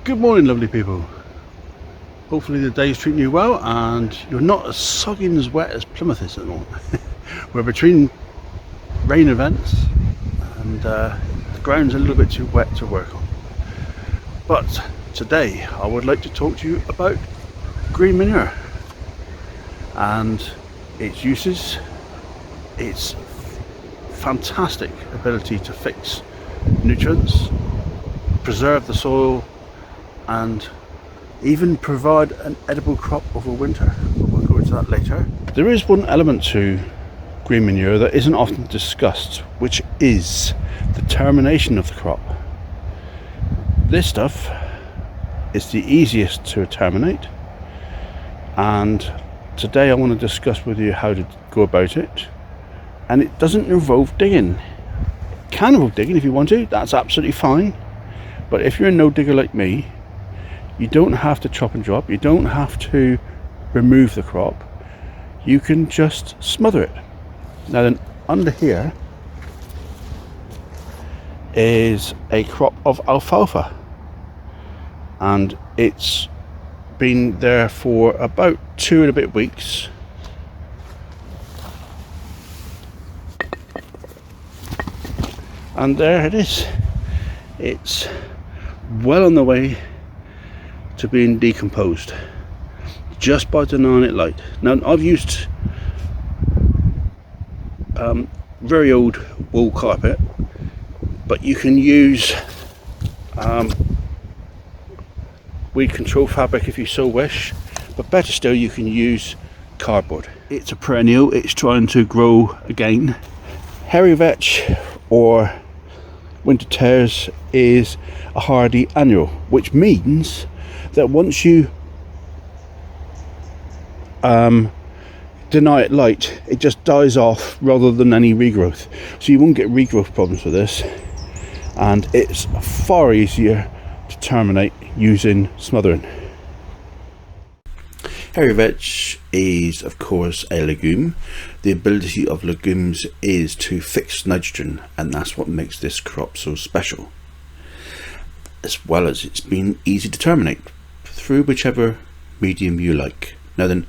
Good morning, lovely people. Hopefully the day's treating you well and you're not as soggy and as wet as Plymouth is at the moment. We're between rain events and the ground's a little bit too wet to work on. But today I would like to talk to you about green manure and its uses, its fantastic ability to fix nutrients, preserve the soil, and even provide an edible crop over winter. But we'll go into that later. There is one element to green manure that isn't often discussed, which is the termination of the crop. This stuff is the easiest to terminate, and today I want to discuss with you how to go about it. And it doesn't involve digging. It can involve digging if you want to, that's absolutely fine. But if you're a no digger like me, you don't have to chop and drop, you don't have to remove the crop, you can just smother it. Now then, under here is a crop of alfalfa, and it's been there for about 2 and a bit weeks. And there it is. It's well on the way to being decomposed just by denying it light. Now I've used very old wool carpet, but you can use weed control fabric if you so wish, but better still you can use cardboard. It's a perennial, it's trying to grow again. Hairy vetch or winter tares is a hardy annual, which means that once you deny it light, it just dies off rather than any regrowth. So you won't get regrowth problems with this, and it's far easier to terminate using smothering. Hairy vetch is of course a legume. The ability of legumes is to fix nitrogen, and that's what makes this crop so special, as well as it's been easy to terminate through whichever medium you like. Now then,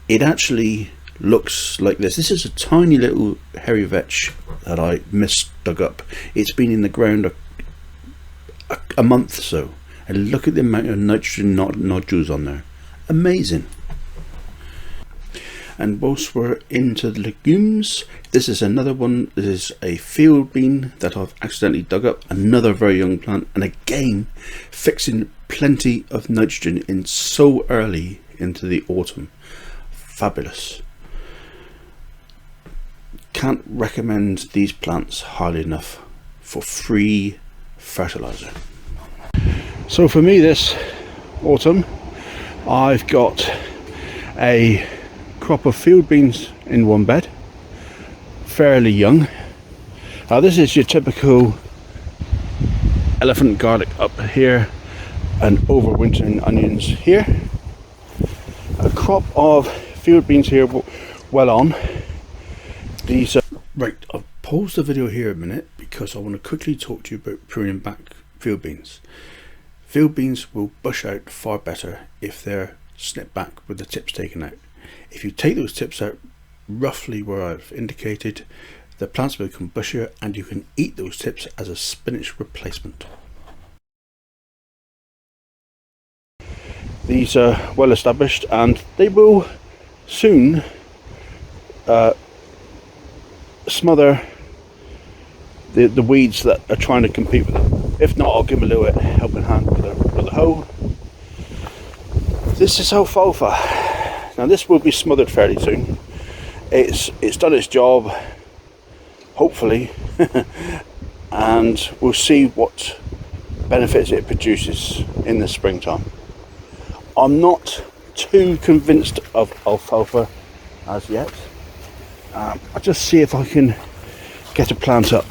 it actually looks like this. This is a tiny little hairy vetch that I dug up. It's been in the ground a month or so, and look at the amount of nitrogen nodules on there. Amazing. And whilst we're into the legumes, this is another one. This is a field bean that I've accidentally dug up, another very young plant, and again fixing plenty of nitrogen in so early into the autumn. Fabulous. Can't recommend these plants highly enough for free fertilizer. So for me this autumn, I've got a crop of field beans in one bed, fairly young. This is your typical elephant garlic up here and overwintering onions here. A crop of field beans here, well on. These are... Right, I'll pause the video here a minute because I want to quickly talk to you about pruning back field beans. Field beans will bush out far better if they're snipped back with the tips taken out. If you take those tips out roughly where I've indicated, the plants will become bushier and you can eat those tips as a spinach replacement. These are well established and they will soon smother the weeds that are trying to compete with them. If not, I'll give them a little helping hand with a hoe. This is alfalfa. Now this will be smothered fairly soon. It's done its job, hopefully, and we'll see what benefits it produces in the springtime. I'm not too convinced of alfalfa as yet. I'll just see if I can get a plant up.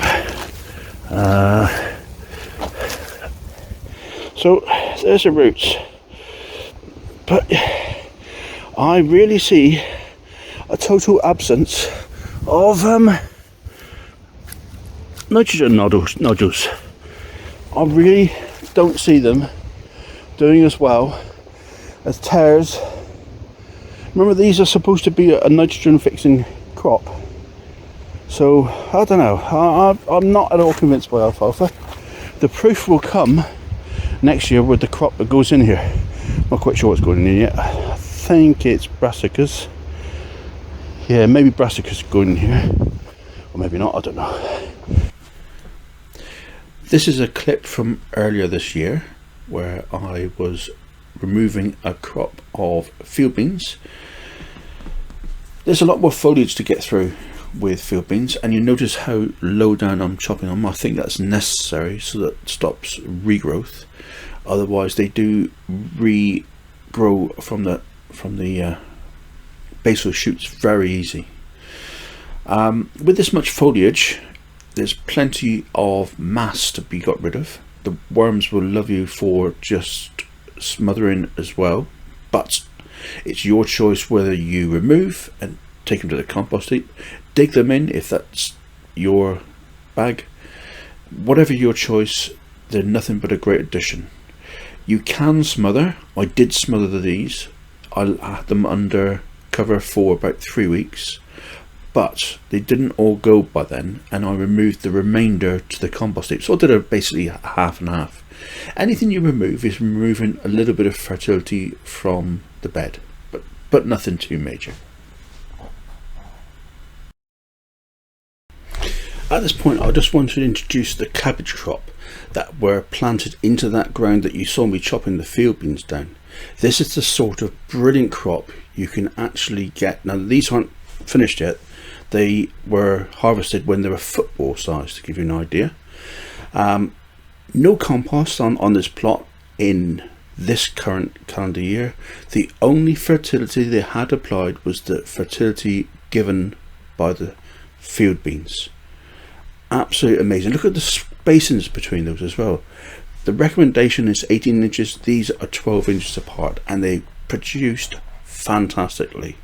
So there's the roots, but I really see a total absence of nitrogen nodules. I really don't see them doing as well as tares. Remember, these are supposed to be a nitrogen fixing crop, so I don't know, I'm not at all convinced by alfalfa. The proof will come next year with the crop that goes in here. Not quite sure what's going in yet. I think it's brassicas. Yeah, maybe brassicas going in here, or maybe not, I don't know. This is a clip from earlier this year where I was removing a crop of field beans. There's a lot more foliage to get through with field beans, and you notice how low down I'm chopping them. I think that's necessary so that it stops regrowth. Otherwise they do regrow from the basal shoots very easy. With this much foliage, there's plenty of mass to be got rid of. The worms will love you for just smothering as well, but it's your choice whether you remove and take them to the compost heap, dig them in if that's your bag. Whatever your choice, they're nothing but a great addition. You can smother. I did smother these. I had them under cover for about 3 weeks, but they didn't all go by then, and I removed the remainder to the compost heap. So I did a basically half and half. Anything you remove is removing a little bit of fertility from the bed, but nothing too major. At this point, I just want to introduce the cabbage crop that were planted into that ground that you saw me chopping the field beans down. This is the sort of brilliant crop you can actually get. Now, these aren't finished yet. They were harvested when they were football size, to give you an idea. No compost on this plot in this current calendar year. The only fertility they had applied was the fertility given by the field beans. Absolutely amazing. Look at the spacings between those as well. The recommendation is 18 inches. These are 12 inches apart, and they produced fantastically.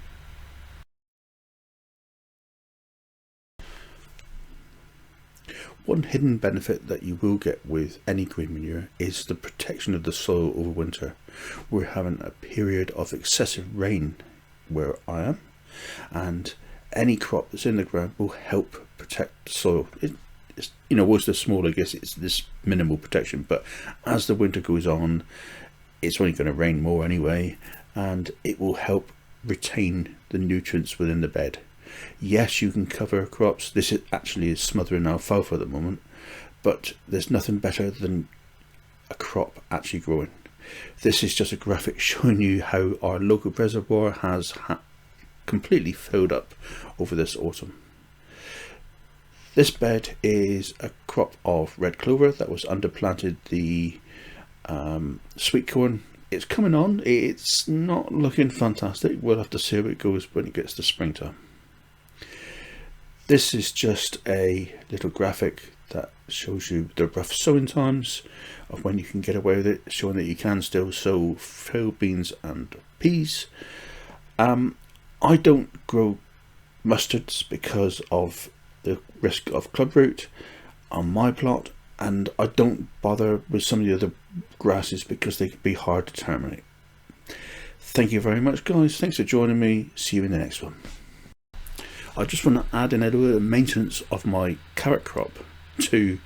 One hidden benefit that you will get with any green manure is the protection of the soil over winter. We're having a period of excessive rain where I am, and any crop that's in the ground will help protect the soil. It's, you know, was the smaller, I guess it's this minimal protection, but as the winter goes on, it's only going to rain more anyway, and it will help retain the nutrients within the bed. Yes, you can cover crops. This is smothering alfalfa at the moment, but there's nothing better than a crop actually growing. This is just a graphic showing you how our local reservoir has completely filled up over this autumn. This bed is a crop of red clover that was underplanted the sweet corn. It's coming on. It's not looking fantastic. We'll have to see how it goes when it gets to springtime. This is just a little graphic that shows you the rough sowing times of when you can get away with it, showing that you can still sow field beans and peas. I don't grow mustards because of the risk of clubroot on my plot, and I don't bother with some of the other grasses because they can be hard to terminate. Thank you very much, guys. Thanks for joining me. See you in the next one. I just want to add in a little bit of maintenance of my carrot crop to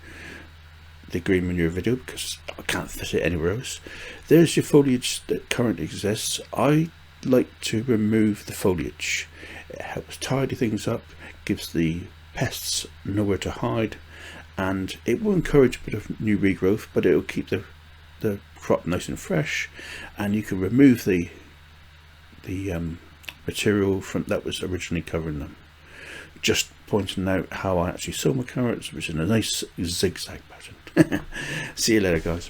the green manure video because I can't fit it anywhere else. There's your foliage that currently exists. I like to remove the foliage. It helps tidy things up, gives the pests nowhere to hide, and it will encourage a bit of new regrowth, but it will keep the crop nice and fresh, and you can remove the material from that was originally covering them. Just pointing out how I actually sow my carrots, which is a nice zigzag pattern. See you later, guys.